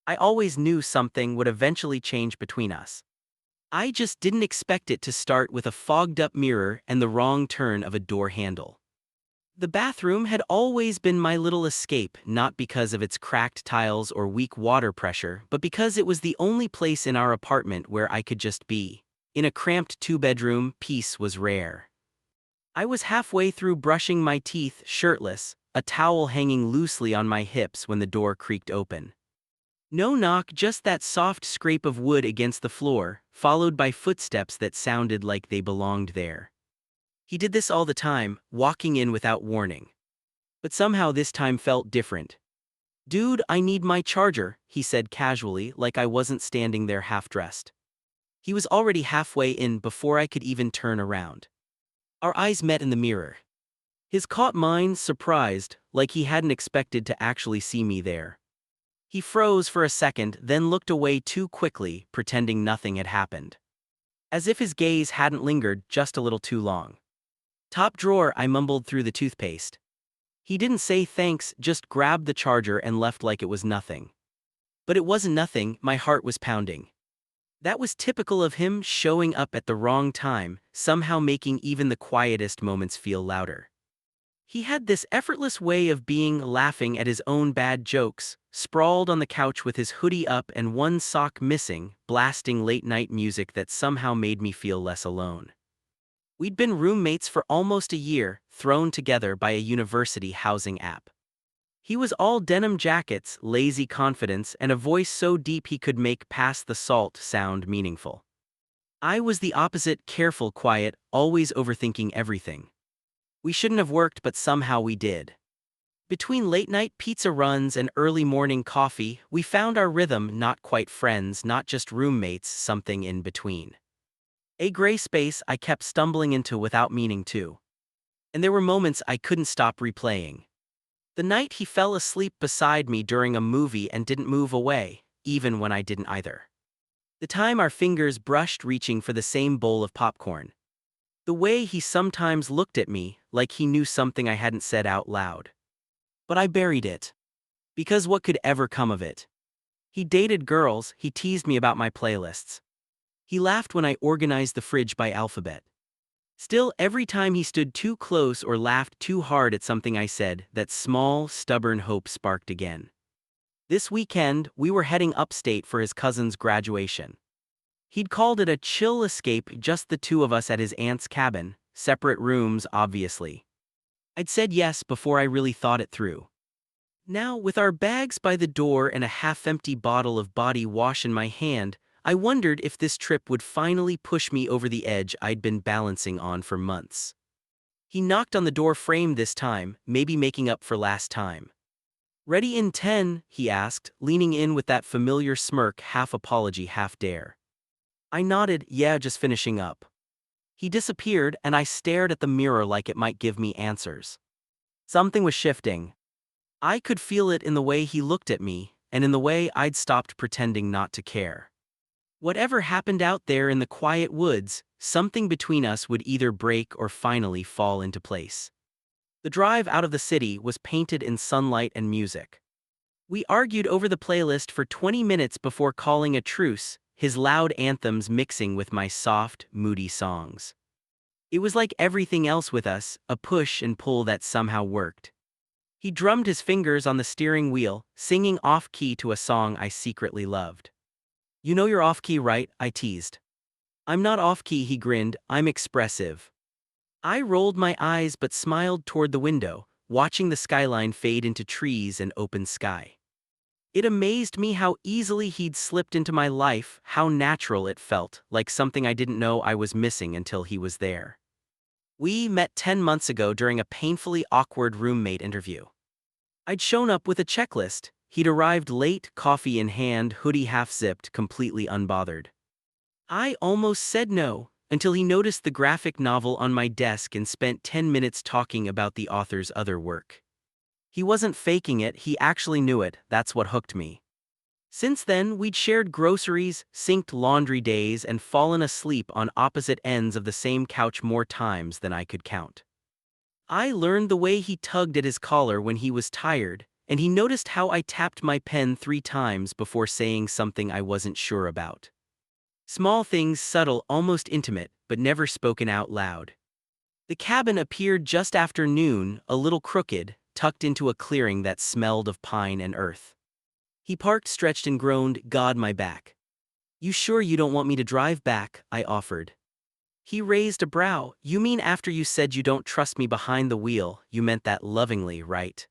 I always knew something would eventually change between us. I just didn't expect it to start with a fogged-up mirror and the wrong turn of a door handle. The bathroom had always been my little escape, not because of its cracked tiles or weak water pressure, but because it was the only place in our apartment where I could just be. In a cramped two-bedroom, peace was rare. I was halfway through brushing my teeth, shirtless, a towel hanging loosely on my hips when the door creaked open. No knock, just that soft scrape of wood against the floor, followed by footsteps that sounded like they belonged there. He did this all the time, walking in without warning. But somehow this time felt different. "Dude, I need my charger," he said casually, like I wasn't standing there half-dressed. He was already halfway in before I could even turn around. Our eyes met in the mirror. His caught mine, surprised, like he hadn't expected to actually see me there. He froze for a second, then looked away too quickly, pretending nothing had happened. As if his gaze hadn't lingered just a little too long. "Top drawer," I mumbled through the toothpaste. He didn't say thanks, just grabbed the charger and left like it was nothing. But it wasn't nothing, my heart was pounding. That was typical of him, showing up at the wrong time, somehow making even the quietest moments feel louder. He had this effortless way of being, laughing at his own bad jokes, sprawled on the couch with his hoodie up and one sock missing, blasting late-night music that somehow made me feel less alone. We'd been roommates for almost a year, thrown together by a university housing app. He was all denim jackets, lazy confidence, and a voice so deep he could make "pass the salt" sound meaningful. I was the opposite, careful, quiet, always overthinking everything. We shouldn't have worked, but somehow we did. Between late-night pizza runs and early morning coffee, we found our rhythm, not quite friends, not just roommates, something in between. A gray space I kept stumbling into without meaning to. And there were moments I couldn't stop replaying. The night he fell asleep beside me during a movie and didn't move away, even when I didn't either. The time our fingers brushed reaching for the same bowl of popcorn. The way he sometimes looked at me, like he knew something I hadn't said out loud. But I buried it. Because what could ever come of it? He dated girls, he teased me about my playlists. He laughed when I organized the fridge by alphabet. Still, every time he stood too close or laughed too hard at something I said, that small, stubborn hope sparked again. This weekend, we were heading upstate for his cousin's graduation. He'd called it a chill escape, just the two of us at his aunt's cabin, separate rooms, obviously. I'd said yes before I really thought it through. Now, with our bags by the door and a half-empty bottle of body wash in my hand, I wondered if this trip would finally push me over the edge I'd been balancing on for months. He knocked on the door frame this time, maybe making up for last time. "Ready in 10, he asked, leaning in with that familiar smirk, half apology, half dare. I nodded, yeah, just finishing up. He disappeared, and I stared at the mirror like it might give me answers. Something was shifting. I could feel it in the way he looked at me, and in the way I'd stopped pretending not to care. Whatever happened out there in the quiet woods, something between us would either break or finally fall into place. The drive out of the city was painted in sunlight and music. We argued over the playlist for 20 minutes before calling a truce, his loud anthems mixing with my soft, moody songs. It was like everything else with us, a push and pull that somehow worked. He drummed his fingers on the steering wheel, singing off-key to a song I secretly loved. "You know you're off-key, right?" I teased. "I'm not off-key," he grinned, "I'm expressive." I rolled my eyes but smiled toward the window, watching the skyline fade into trees and open sky. It amazed me how easily he'd slipped into my life, how natural it felt, like something I didn't know I was missing until he was there. We met 10 months ago during a painfully awkward roommate interview. I'd shown up with a checklist. He'd arrived late, coffee in hand, hoodie half-zipped, completely unbothered. I almost said no, until he noticed the graphic novel on my desk and spent 10 minutes talking about the author's other work. He wasn't faking it, he actually knew it, that's what hooked me. Since then, we'd shared groceries, synced laundry days, and fallen asleep on opposite ends of the same couch more times than I could count. I learned the way he tugged at his collar when he was tired, and he noticed how I tapped my pen 3 times before saying something I wasn't sure about. Small things, subtle, almost intimate, but never spoken out loud. The cabin appeared just after noon, a little crooked, tucked into a clearing that smelled of pine and earth. He parked, stretched, and groaned, "God, my back." "You sure you don't want me to drive back?" I offered. He raised a brow. "You mean after you said you don't trust me behind the wheel, you meant that lovingly, right?"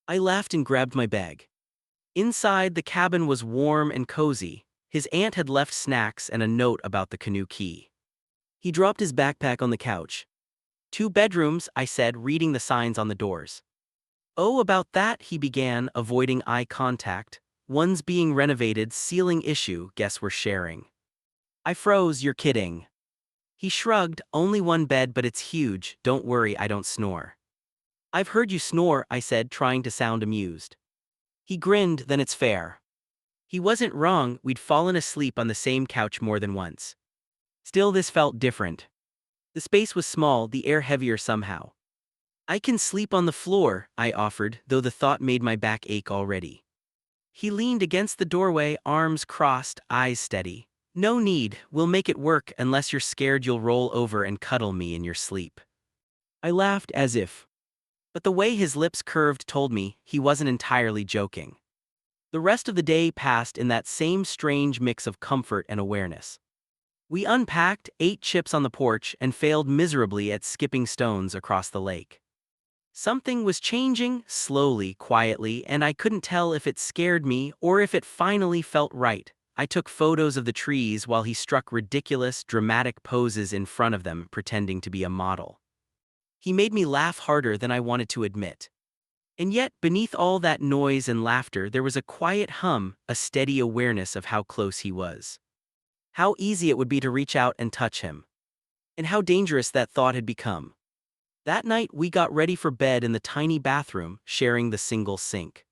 I laughed and grabbed my bag. Inside, the cabin was warm and cozy. His aunt had left snacks and a note about the canoe key. He dropped his backpack on the couch. "2 bedrooms," I said, reading the signs on the doors. "Oh, about that," he began, avoiding eye contact. "One's being renovated, ceiling issue, guess we're sharing." I froze. "You're kidding." He shrugged. "Only 1 bed, but it's huge. Don't worry, I don't snore." "I've heard you snore," I said, trying to sound amused. He grinned. "Then it's fair." He wasn't wrong. We'd fallen asleep on the same couch more than once. Still, this felt different. The space was small, the air heavier somehow. "I can sleep on the floor," I offered, though the thought made my back ache already. He leaned against the doorway, arms crossed, eyes steady. "No need, we'll make it work unless you're scared you'll roll over and cuddle me in your sleep." I laughed as if. But the way his lips curved told me he wasn't entirely joking. The rest of the day passed in that same strange mix of comfort and awareness. We unpacked, ate chips on the porch, and failed miserably at skipping stones across the lake. Something was changing, slowly, quietly, and I couldn't tell if it scared me or if it finally felt right. I took photos of the trees while he struck ridiculous, dramatic poses in front of them, pretending to be a model. He made me laugh harder than I wanted to admit. And yet, beneath all that noise and laughter, there was a quiet hum, a steady awareness of how close he was. How easy it would be to reach out and touch him. And how dangerous that thought had become. That night, we got ready for bed in the tiny bathroom, sharing the single sink.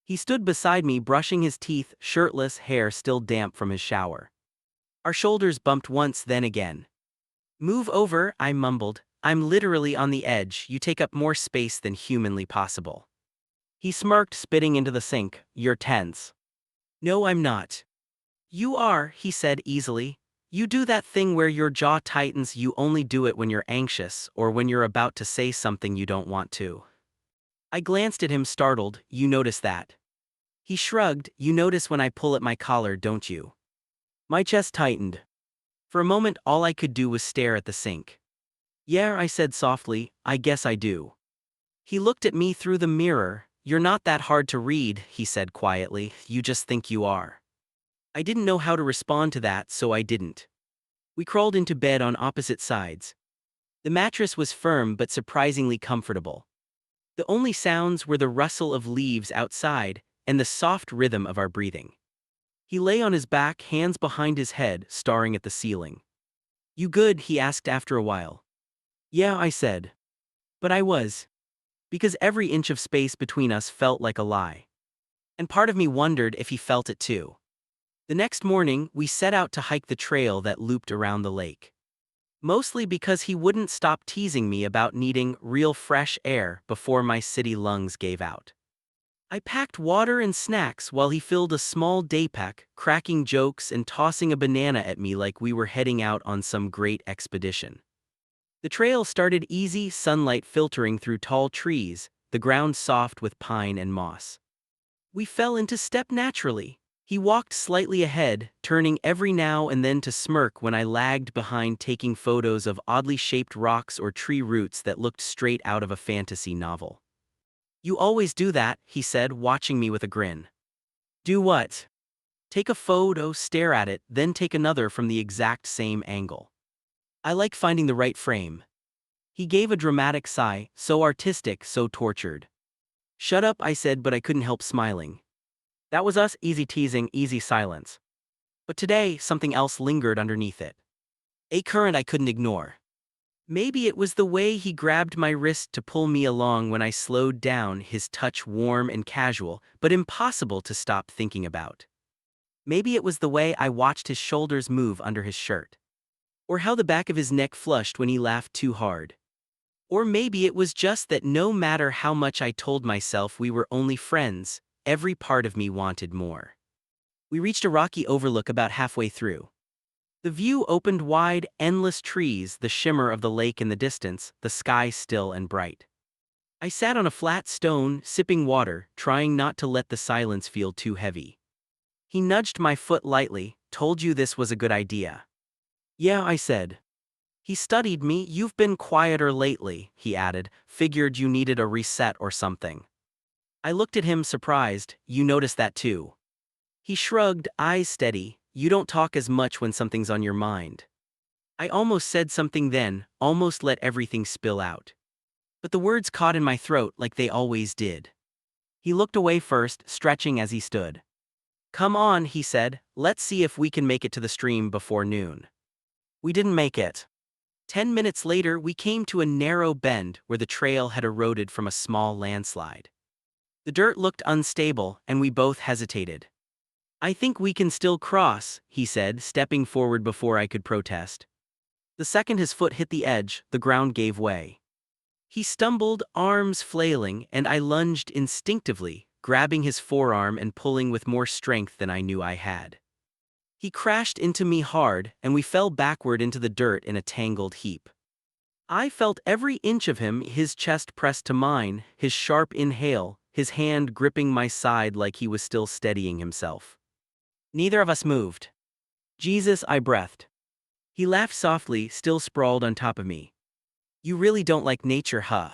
He stood beside me, brushing his teeth, shirtless, hair still damp from his shower. Our shoulders bumped once, then again. "Move over," I mumbled. "I'm literally on the edge. You take up more space than humanly possible." He smirked, spitting into the sink. "You're tense." "No, I'm not." "You are," he said easily. "You do that thing where your jaw tightens. You only do it when you're anxious or when you're about to say something you don't want to." I glanced at him, startled. "You notice that?" He shrugged. "You notice when I pull at my collar, don't you?" My chest tightened. For a moment, all I could do was stare at the sink. "Yeah," I said softly, "I guess I do." He looked at me through the mirror. "You're not that hard to read," he said quietly. "You just think you are." I didn't know how to respond to that, so I didn't. We crawled into bed on opposite sides. The mattress was firm but surprisingly comfortable. The only sounds were the rustle of leaves outside and the soft rhythm of our breathing. He lay on his back, hands behind his head, staring at the ceiling. "You good?" he asked after a while. "Yeah," I said. But I was. Because every inch of space between us felt like a lie. And part of me wondered if he felt it too. The next morning, we set out to hike the trail that looped around the lake. Mostly because he wouldn't stop teasing me about needing real fresh air before my city lungs gave out. I packed water and snacks while he filled a small daypack, cracking jokes and tossing a banana at me like we were heading out on some great expedition. The trail started easy, sunlight filtering through tall trees, the ground soft with pine and moss. We fell into step naturally. He walked slightly ahead, turning every now and then to smirk when I lagged behind, taking photos of oddly shaped rocks or tree roots that looked straight out of a fantasy novel. "You always do that," he said, watching me with a grin. "Do what?" "Take a photo, stare at it, then take another from the exact same angle. I like finding the right frame." He gave a dramatic sigh, so artistic, so tortured. "Shut up," I said, but I couldn't help smiling. That was us, easy teasing, easy silence. But today, something else lingered underneath it. A current I couldn't ignore. Maybe it was the way he grabbed my wrist to pull me along when I slowed down, his touch warm and casual, but impossible to stop thinking about. Maybe it was the way I watched his shoulders move under his shirt. Or how the back of his neck flushed when he laughed too hard. Or maybe it was just that no matter how much I told myself we were only friends, every part of me wanted more. We reached a rocky overlook about halfway through. The view opened wide, endless trees, the shimmer of the lake in the distance, the sky still and bright. I sat on a flat stone, sipping water, trying not to let the silence feel too heavy. He nudged my foot lightly. Told you this was a good idea. Yeah, I said. He studied me. You've been quieter lately, he added. Figured you needed a reset or something. I looked at him surprised. You noticed that too. He shrugged, eyes steady. You don't talk as much when something's on your mind. I almost said something then, almost let everything spill out. But the words caught in my throat like they always did. He looked away first, stretching as he stood. Come on, he said, let's see if we can make it to the stream before noon. We didn't make it. 10 minutes later, we came to a narrow bend where the trail had eroded from a small landslide. The dirt looked unstable, and we both hesitated. I think we can still cross, he said, stepping forward before I could protest. The second his foot hit the edge, the ground gave way. He stumbled, arms flailing, and I lunged instinctively, grabbing his forearm and pulling with more strength than I knew I had. He crashed into me hard, and we fell backward into the dirt in a tangled heap. I felt every inch of him, his chest pressed to mine, his sharp inhale, his hand gripping my side like he was still steadying himself. Neither of us moved. Jesus, I breathed. He laughed softly, still sprawled on top of me. You really don't like nature, huh?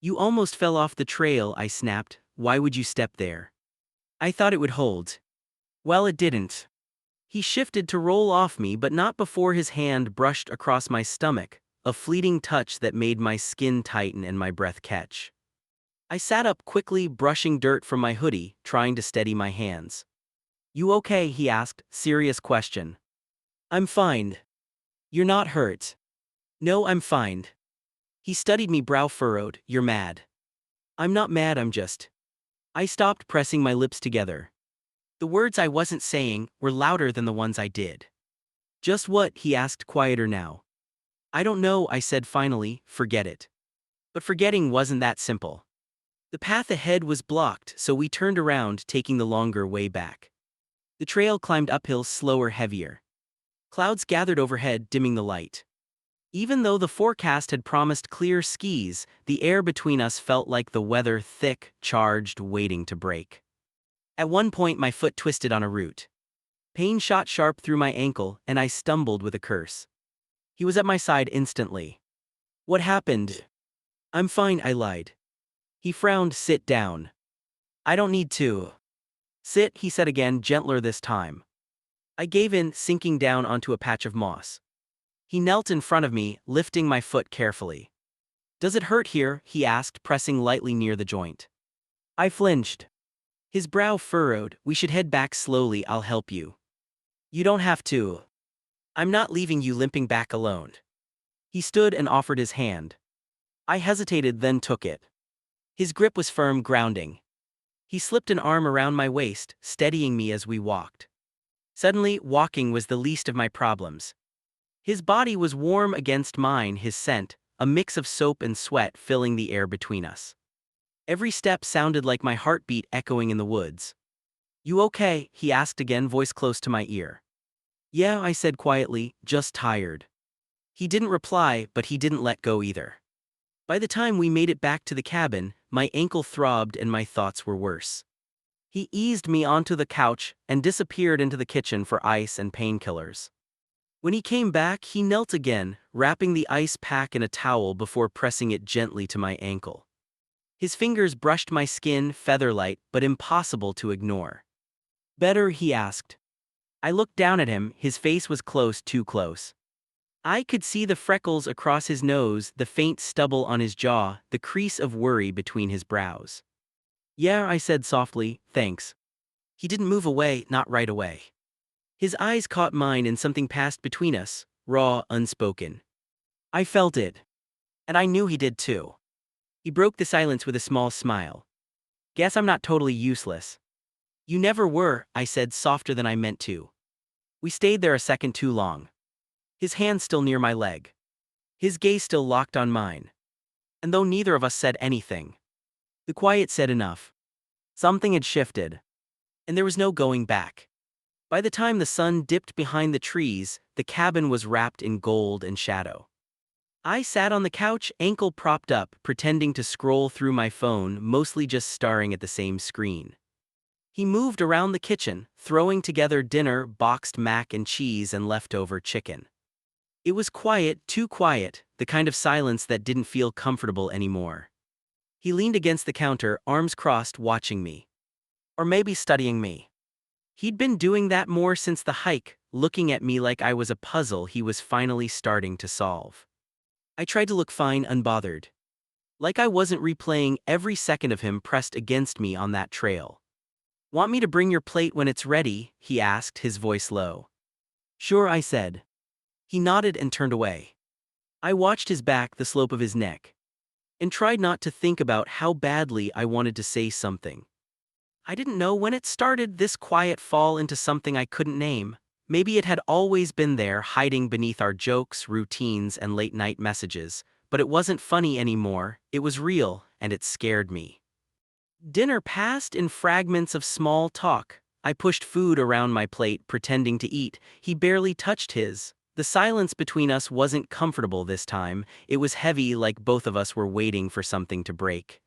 You almost fell off the trail, I snapped. Why would you step there? I thought it would hold. Well, it didn't. He shifted to roll off me, but not before his hand brushed across my stomach, a fleeting touch that made my skin tighten and my breath catch. I sat up quickly, brushing dirt from my hoodie, trying to steady my hands. You okay? He asked, serious question. I'm fine. You're not hurt. No, I'm fine. He studied me, brow furrowed. You're mad. I'm not mad, I'm just. I stopped, pressing my lips together. The words I wasn't saying were louder than the ones I did. Just what? He asked, quieter now. I don't know, I said finally. Forget it. But forgetting wasn't that simple. The path ahead was blocked, so we turned around, taking the longer way back. The trail climbed uphill, slower, heavier. Clouds gathered overhead, dimming the light. Even though the forecast had promised clear skies, the air between us felt like the weather, thick, charged, waiting to break. At one point, my foot twisted on a root. Pain shot sharp through my ankle, and I stumbled with a curse. He was at my side instantly. What happened? I'm fine, I lied. He frowned. Sit down. I don't need to. Sit, he said again, gentler this time. I gave in, sinking down onto a patch of moss. He knelt in front of me, lifting my foot carefully. Does it hurt here? He asked, pressing lightly near the joint. I flinched. His brow furrowed. We should head back slowly, I'll help you. You don't have to. I'm not leaving you limping back alone. He stood and offered his hand. I hesitated, then took it. His grip was firm, grounding. He slipped an arm around my waist, steadying me as we walked. Suddenly, walking was the least of my problems. His body was warm against mine, his scent, a mix of soap and sweat, filling the air between us. Every step sounded like my heartbeat echoing in the woods. You okay? He asked again, voice close to my ear. Yeah, I said quietly, just tired. He didn't reply, but he didn't let go either. By the time we made it back to the cabin, my ankle throbbed and my thoughts were worse. He eased me onto the couch and disappeared into the kitchen for ice and painkillers. When he came back, he knelt again, wrapping the ice pack in a towel before pressing it gently to my ankle. His fingers brushed my skin, feather-light, but impossible to ignore. Better? He asked. I looked down at him. His face was close, too close. I could see the freckles across his nose, the faint stubble on his jaw, the crease of worry between his brows. Yeah, I said softly, thanks. He didn't move away, not right away. His eyes caught mine and something passed between us, raw, unspoken. I felt it. And I knew he did too. He broke the silence with a small smile. Guess I'm not totally useless. You never were, I said, softer than I meant to. We stayed there a second too long. His hand still near my leg. His gaze still locked on mine. And though neither of us said anything, the quiet said enough. Something had shifted, and there was no going back. By the time the sun dipped behind the trees, the cabin was wrapped in gold and shadow. I sat on the couch, ankle propped up, pretending to scroll through my phone, mostly just staring at the same screen. He moved around the kitchen, throwing together dinner, boxed mac and cheese and leftover chicken. It was quiet, too quiet, the kind of silence that didn't feel comfortable anymore. He leaned against the counter, arms crossed, watching me. Or maybe studying me. He'd been doing that more since the hike, looking at me like I was a puzzle he was finally starting to solve. I tried to look fine, unbothered. Like I wasn't replaying every second of him pressed against me on that trail. "Want me to bring your plate when it's ready?" he asked, his voice low. "Sure," I said. He nodded and turned away. I watched his back, the slope of his neck, and tried not to think about how badly I wanted to say something. I didn't know when it started, this quiet fall into something I couldn't name. Maybe it had always been there, hiding beneath our jokes, routines, and late-night messages, but it wasn't funny anymore, it was real, and it scared me. Dinner passed in fragments of small talk. I pushed food around my plate, pretending to eat. He barely touched his. The silence between us wasn't comfortable this time. It was heavy, like both of us were waiting for something to break.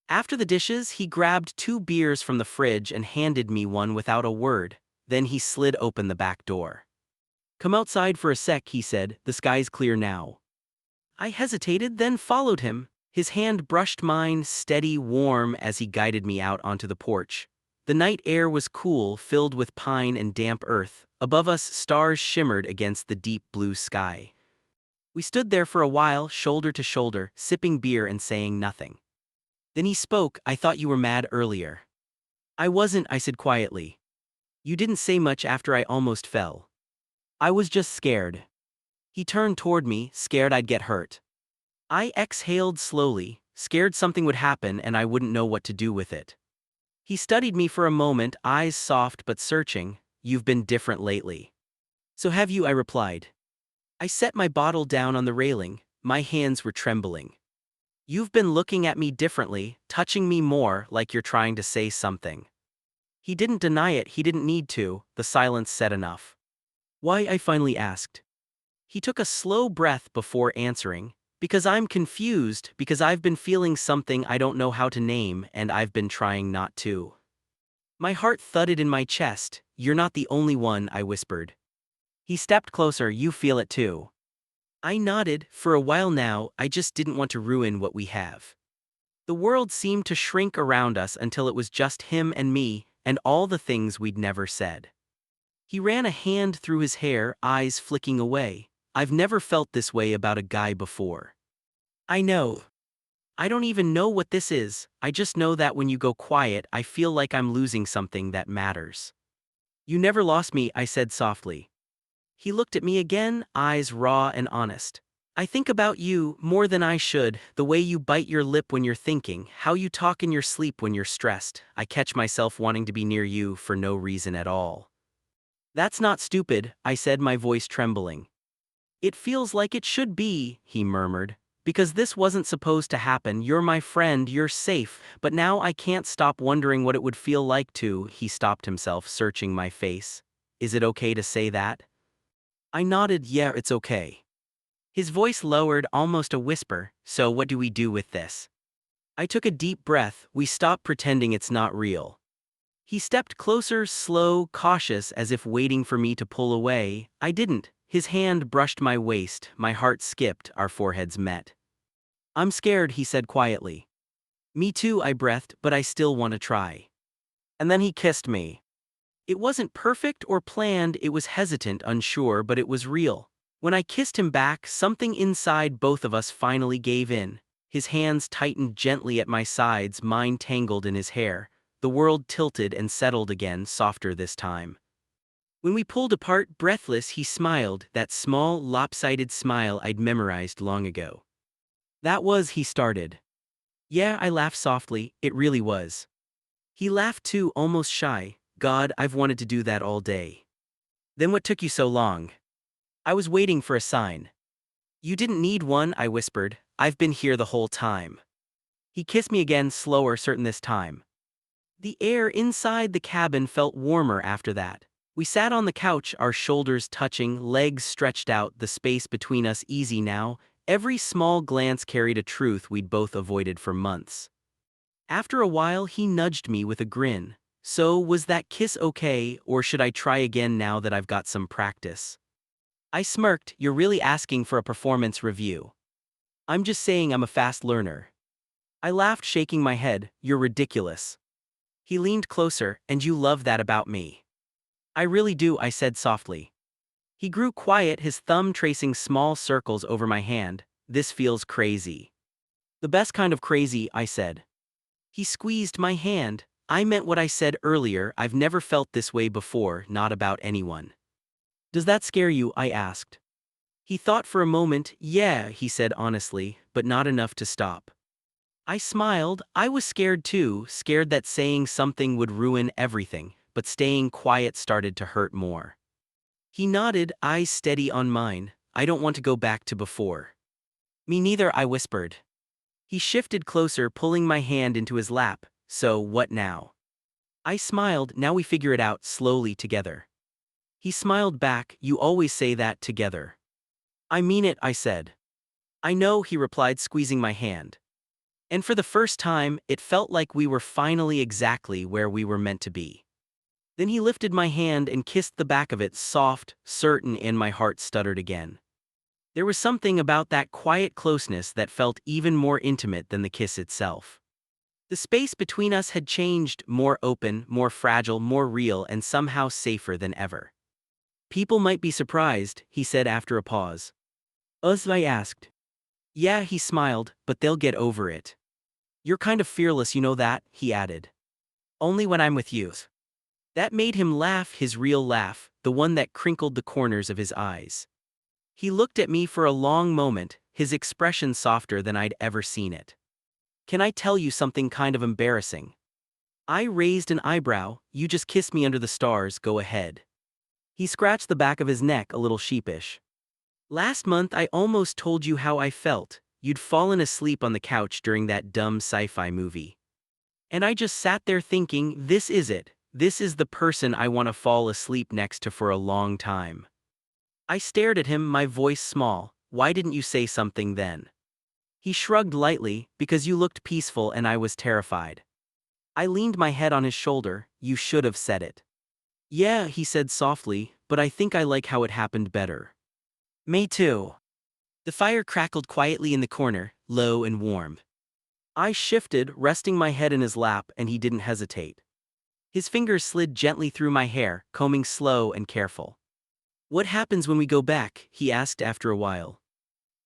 After the dishes, he grabbed 2 beers from the fridge and handed me one without a word. Then he slid open the back door. "Come outside for a sec," he said. "The sky's clear now." I hesitated, then followed him. His hand brushed mine, steady, warm, as he guided me out onto the porch. The night air was cool, filled with pine and damp earth. Above us, stars shimmered against the deep blue sky. We stood there for a while, shoulder to shoulder, sipping beer and saying nothing. Then he spoke. "I thought you were mad earlier." "I wasn't," I said quietly. "You didn't say much after I almost fell." "I was just scared." He turned toward me, scared I'd get hurt. I exhaled slowly, scared something would happen and I wouldn't know what to do with it. He studied me for a moment, eyes soft but searching. "You've been different lately." "So have you," I replied. I set my bottle down on the railing. My hands were trembling. "You've been looking at me differently, touching me more, like you're trying to say something." He didn't deny it, he didn't need to, the silence said enough. "Why?" I finally asked. He took a slow breath before answering. "Because I'm confused, because I've been feeling something I don't know how to name, and I've been trying not to." My heart thudded in my chest. "You're not the only one," I whispered. He stepped closer. "You feel it too." I nodded. For a while now, I just didn't want to ruin what we have. The world seemed to shrink around us until it was just him and me, and all the things we'd never said. He ran a hand through his hair, eyes flicking away. "I've never felt this way about a guy before." "I know. I don't even know what this is. I just know that when you go quiet, I feel like I'm losing something that matters." "You never lost me," I said softly. He looked at me again, eyes raw and honest. "I think about you more than I should, the way you bite your lip when you're thinking, how you talk in your sleep when you're stressed. I catch myself wanting to be near you for no reason at all." "That's not stupid," I said, my voice trembling. "It feels like it should be," he murmured. "Because this wasn't supposed to happen. You're my friend, you're safe, but now I can't stop wondering what it would feel like to." He stopped himself, searching my face. "Is it okay to say that?" I nodded. "Yeah, it's okay." His voice lowered, almost a whisper. "So what do we do with this?" I took a deep breath. "We stop pretending it's not real." He stepped closer, slow, cautious, as if waiting for me to pull away. I didn't. His hand brushed my waist. My heart skipped. Our foreheads met. "I'm scared," he said quietly. "Me too," I breathed, "but I still want to try." And then he kissed me. It wasn't perfect or planned, it was hesitant, unsure, but it was real. When I kissed him back, something inside both of us finally gave in. His hands tightened gently at my sides, mine tangled in his hair. The world tilted and settled again, softer this time. When we pulled apart, breathless, he smiled, that small, lopsided smile I'd memorized long ago. "That was," he started. "Yeah," I laughed softly, "it really was." He laughed too, almost shy. "God, I've wanted to do that all day." "Then what took you so long?" I was waiting for a sign. "You didn't need one," I whispered. I've been here the whole time. He kissed me again, slower, certain this time. The air inside the cabin felt warmer after that. We sat on the couch, our shoulders touching, legs stretched out, the space between us easy now. Every small glance carried a truth we'd both avoided for months. After a while, he nudged me with a grin. So, was that kiss okay, or should I try again now that I've got some practice? I smirked. You're really asking for a performance review. I'm just saying I'm a fast learner. I laughed, shaking my head. You're ridiculous. He leaned closer. And you love that about me. I really do, I said softly. He grew quiet, his thumb tracing small circles over my hand. This feels crazy. The best kind of crazy, I said. He squeezed my hand. I meant what I said earlier. I've never felt this way before, not about anyone. Does that scare you? I asked. He thought for a moment. Yeah, he said honestly, but not enough to stop. I smiled. I was scared too, scared that saying something would ruin everything, but staying quiet started to hurt more. He nodded, eyes steady on mine. I don't want to go back to before. Me neither, I whispered. He shifted closer, pulling my hand into his lap. So, what now? I smiled. Now we figure it out slowly together. He smiled back. You always say that together. I mean it, I said. I know, he replied, squeezing my hand. And for the first time, it felt like we were finally exactly where we were meant to be. Then he lifted my hand and kissed the back of it, soft, certain, and my heart stuttered again. There was something about that quiet closeness that felt even more intimate than the kiss itself. The space between us had changed, more open, more fragile, more real, and somehow safer than ever. People might be surprised, he said after a pause. Us, I asked. Yeah, he smiled, but they'll get over it. You're kind of fearless, you know that, he added. Only when I'm with you. That made him laugh, his real laugh, the one that crinkled the corners of his eyes. He looked at me for a long moment, his expression softer than I'd ever seen it. Can I tell you something kind of embarrassing? I raised an eyebrow. You just kissed me under the stars, go ahead. He scratched the back of his neck, a little sheepish. Last month I almost told you how I felt. You'd fallen asleep on the couch during that dumb sci-fi movie. And I just sat there thinking, this is it. This is the person I want to fall asleep next to for a long time. I stared at him, my voice small. Why didn't you say something then? He shrugged lightly. Because you looked peaceful and I was terrified. I leaned my head on his shoulder. You should have said it. Yeah, he said softly, but I think I like how it happened better. Me too. The fire crackled quietly in the corner, low and warm. I shifted, resting my head in his lap, and he didn't hesitate. His fingers slid gently through my hair, combing slow and careful. What happens when we go back? He asked after a while.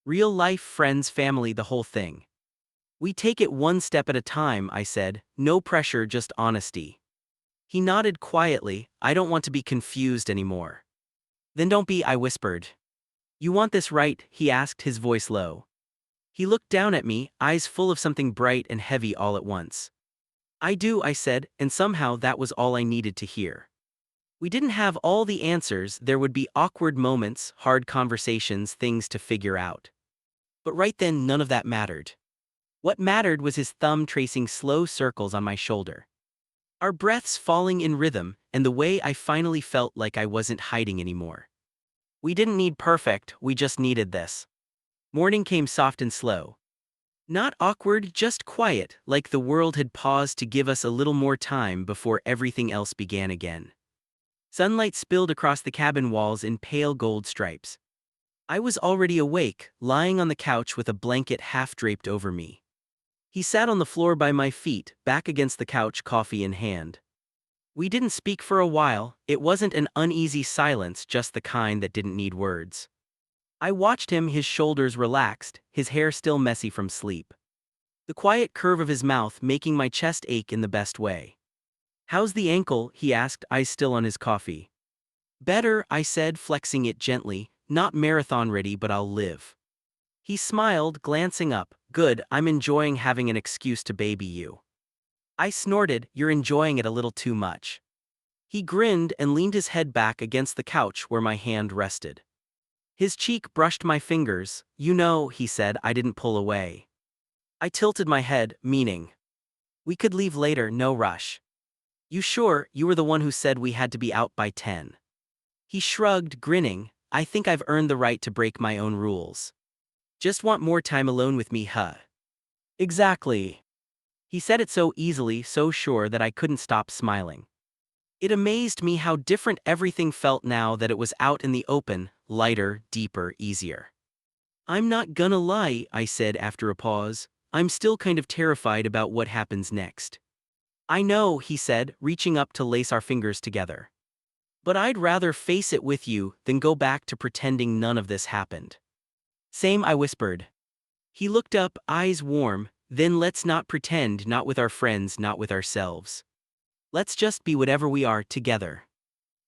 Real life, friends, family, the whole thing. We take it one step at a time, I said. No pressure, just honesty. He nodded quietly. I don't want to be confused anymore. Then don't be, I whispered. You want this right? He asked, his voice low. He looked down at me, eyes full of something bright and heavy all at once. I do, I said, and somehow that was all I needed to hear. We didn't have all the answers, there would be awkward moments, hard conversations, things to figure out. But right then, none of that mattered. What mattered was his thumb tracing slow circles on my shoulder. Our breaths falling in rhythm, and the way I finally felt like I wasn't hiding anymore. We didn't need perfect, we just needed this. Morning came soft and slow. Not awkward, just quiet, like the world had paused to give us a little more time before everything else began again. Sunlight spilled across the cabin walls in pale gold stripes. I was already awake, lying on the couch with a blanket half draped over me. He sat on the floor by my feet, back against the couch, coffee in hand. We didn't speak for a while. It wasn't an uneasy silence, just the kind that didn't need words. I watched him, his shoulders relaxed, his hair still messy from sleep. The quiet curve of his mouth making my chest ache in the best way. How's the ankle? He asked, eyes still on his coffee. Better, I said, flexing it gently. Not marathon ready, but I'll live. He smiled, glancing up. Good, I'm enjoying having an excuse to baby you. I snorted, you're enjoying it a little too much. He grinned and leaned his head back against the couch where my hand rested. His cheek brushed my fingers. You know, he said. I didn't pull away. I tilted my head, meaning. We could leave later, no rush. You sure? You were the one who said we had to be out by 10. He shrugged, grinning. I think I've earned the right to break my own rules. Just want more time alone with me, huh? Exactly. He said it so easily, so sure that I couldn't stop smiling. It amazed me how different everything felt now that it was out in the open, lighter, deeper, easier. I'm not gonna lie, I said after a pause. I'm still kind of terrified about what happens next. I know, he said, reaching up to lace our fingers together. But I'd rather face it with you than go back to pretending none of this happened. Same, I whispered. He looked up, eyes warm. Then let's not pretend, not with our friends, not with ourselves. Let's just be whatever we are together.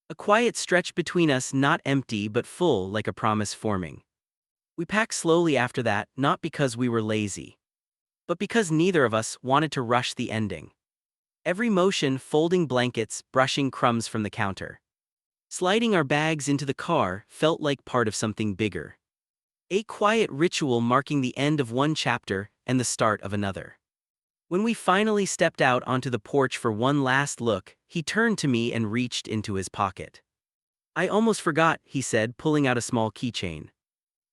A quiet stretch between us, not empty but full, like a promise forming. We packed slowly after that, not because we were lazy, but because neither of us wanted to rush the ending. Every motion, folding blankets, brushing crumbs from the counter, sliding our bags into the car, felt like part of something bigger. A quiet ritual marking the end of one chapter and the start of another. When we finally stepped out onto the porch for one last look, he turned to me and reached into his pocket. I almost forgot, he said, pulling out a small keychain.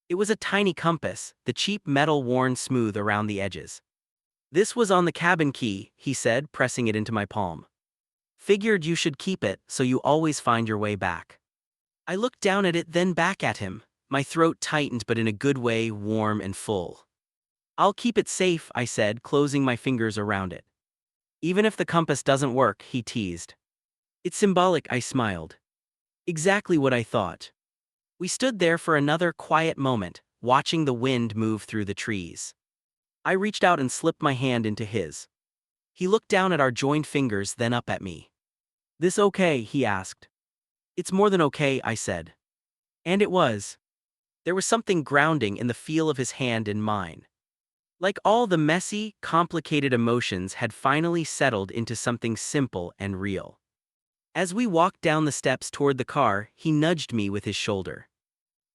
It was a tiny compass, the cheap metal worn smooth around the edges. This was on the cabin key, he said, pressing it into my palm. Figured you should keep it so you always find your way back. I looked down at it, then back at him. My throat tightened, but in a good way, warm and full. I'll keep it safe, I said, closing my fingers around it. Even if the compass doesn't work, he teased. It's symbolic, I smiled. Exactly what I thought. We stood there for another quiet moment, watching the wind move through the trees. I reached out and slipped my hand into his. He looked down at our joined fingers, then up at me. This okay? He asked. It's more than okay, I said. And it was. There was something grounding in the feel of his hand in mine. Like all the messy, complicated emotions had finally settled into something simple and real. As we walked down the steps toward the car, he nudged me with his shoulder.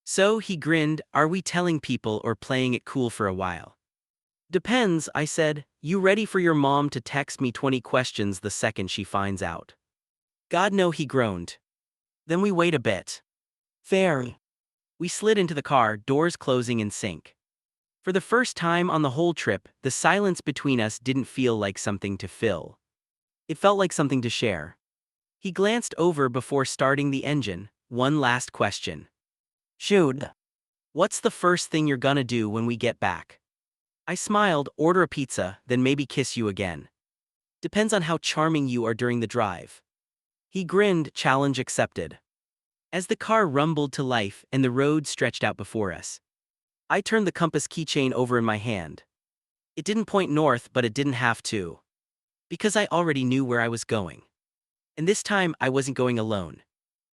So, he grinned, are we telling people or playing it cool for a while? Depends, I said. You ready for your mom to text me 20 questions the second she finds out? God no, he groaned. Then we wait a bit. Fair. We slid into the car, doors closing in sync. For the first time on the whole trip, the silence between us didn't feel like something to fill. It felt like something to share. He glanced over before starting the engine. One last question. Shoot. What's the first thing you're gonna do when we get back? I smiled, order a pizza, then maybe kiss you again. Depends on how charming you are during the drive. He grinned, challenge accepted. As the car rumbled to life and the road stretched out before us, I turned the compass keychain over in my hand. It didn't point north, but it didn't have to. Because I already knew where I was going. And this time, I wasn't going alone.